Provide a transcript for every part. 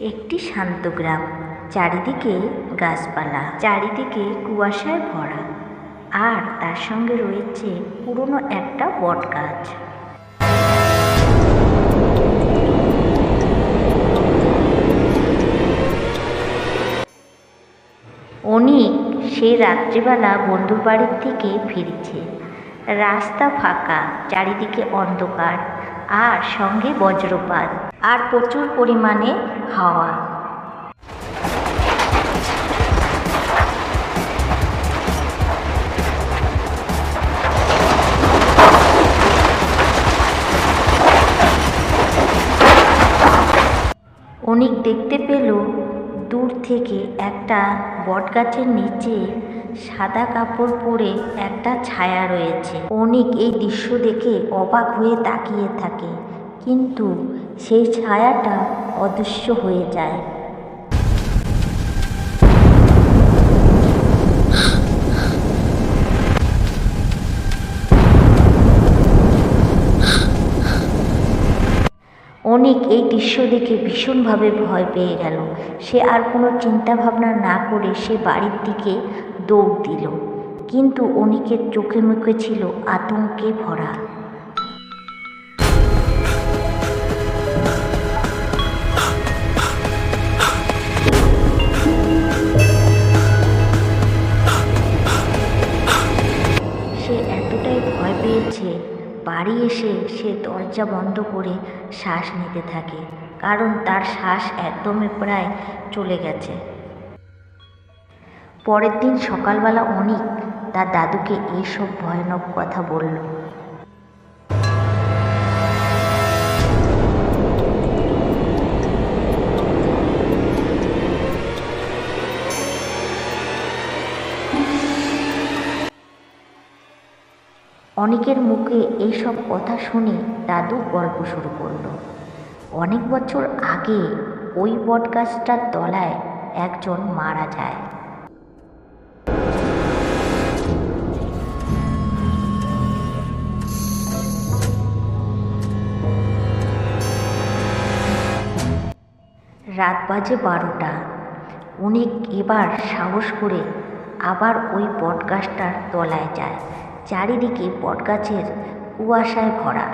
একটি শান্ত গ্রাম, চারিদিকে গাছপালা, চারিদিকে কুয়াশায় ভরা, আর তার সঙ্গে রয়েছে পুরনো একটা বট গাছ। অনিক সে রাত্রিবেলা বন্ধুর বাড়ির থেকে ফিরছে। রাস্তা ফাঁকা, চারিদিকে অন্ধকার, আর সঙ্গে বজ্রপাত আর প্রচুর পরিমাণে হাওয়া। অনিক দেখতে পেল দূর থেকে একটা বটগাছের নিচে সাদা কাপড় পরে একটা ছায়া রয়েছে। অনিক এই দৃশ্য দেখে অবাক হয়ে তাকিয়ে থাকে, কিন্তু সেই ছায়াটা অদৃশ্য হয়ে যায়। অনিক এই দৃশ্য দেখে ভীষণভাবে ভয় পেয়ে গেল। সে আর কোনো চিন্তা ভাবনা না করে সে বাড়ির দিকে দৌড় দিল, কিন্তু অনিকের চোখে মুখে ছিল আতঙ্কে ভরা। সে এতটাই ভয় পেয়েছে, বাড়ি এসে সে দরজা বন্ধ করে শ্বাস নিতে থাকে, কারণ তার শ্বাস একদমই প্রায় চলে গেছে। পরের দিন সকালবেলা অনিক তার দাদুকে এইসব ভয়ানক কথা বলল। অনিকের মুখে এইসব কথা শুনে দাদু গল্প শুরু করলো। অনেক বছর আগে ওই বটগাছটার তলায় একজন মারা যায়। রাত বাজে 12টা। অনিক এবার সাহস করে আবার ওই বটগাছটার তলায় যায়। চারিদিকে বটগাছের কুয়াশায় ভরা।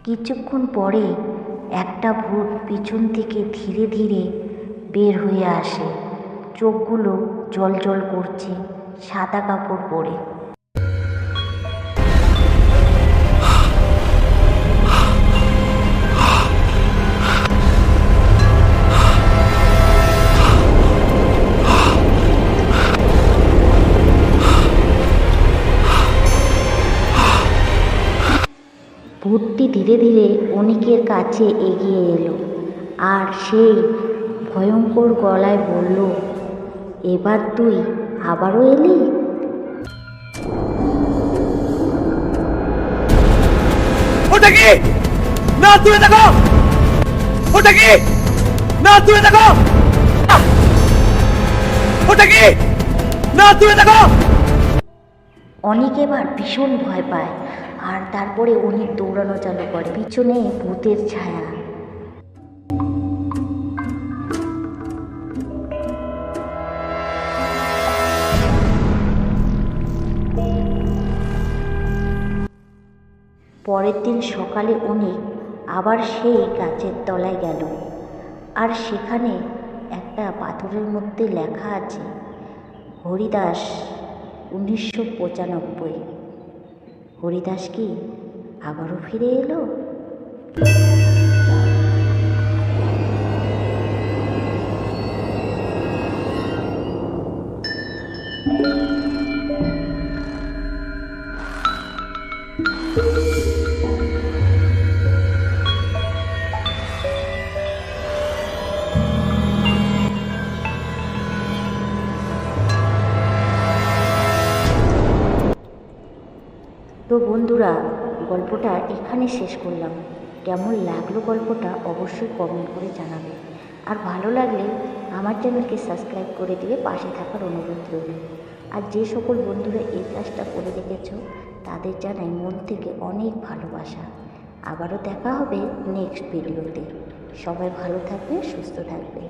কিছুক্ষণ পরে একটা ভূত পিছন থেকে ধীরে ধীরে বের হয়ে আসে। চোখগুলো জ্বলজ্বল করছে, সাদা কাপড় পরে। ভূতটি ধীরে ধীরে অনিকের কাছে এগিয়ে এলো, আর সেই ভয়ঙ্কর গলায় বলল, এবার তুই আবারও এলি? ওটা কি? না, তুলে দেখো! ওটা কি? না, তুলে দেখো! ওটা কি? না, তুলে দেখো! অনিক এবার ভীষণ ভয় পায়, আর তারপরে অনিক দৌড়ানো চালু করে। পিছনে ভূতের ছায়া। পরের দিন সকালে অনিক আবার সেই গাছের তলায় গেল, আর সেখানে একটা পাথরের মধ্যে লেখা আছে, হরিদাস 1995। হরিদাস কি আবারও ফিরে এলো? তো বন্ধুরা, গল্পটা এখানে শেষ করলাম। কেমন লাগলো গল্পটা অবশ্যই কমেন্ট করে জানাবে। আর ভালো লাগলে আমার চ্যানেলকে সাবস্ক্রাইব করে দিয়ে পাশে থাকার অনুরোধ রইল। আর যে সকল বন্ধুরা এই কাজটা করে রেখেছো তাদের জানাই মন থেকে অনেক ভালোবাসা। আবারও দেখা হবে নেক্সট ভিডিওতে। সবাই ভালো থাকবে, সুস্থ থাকবে।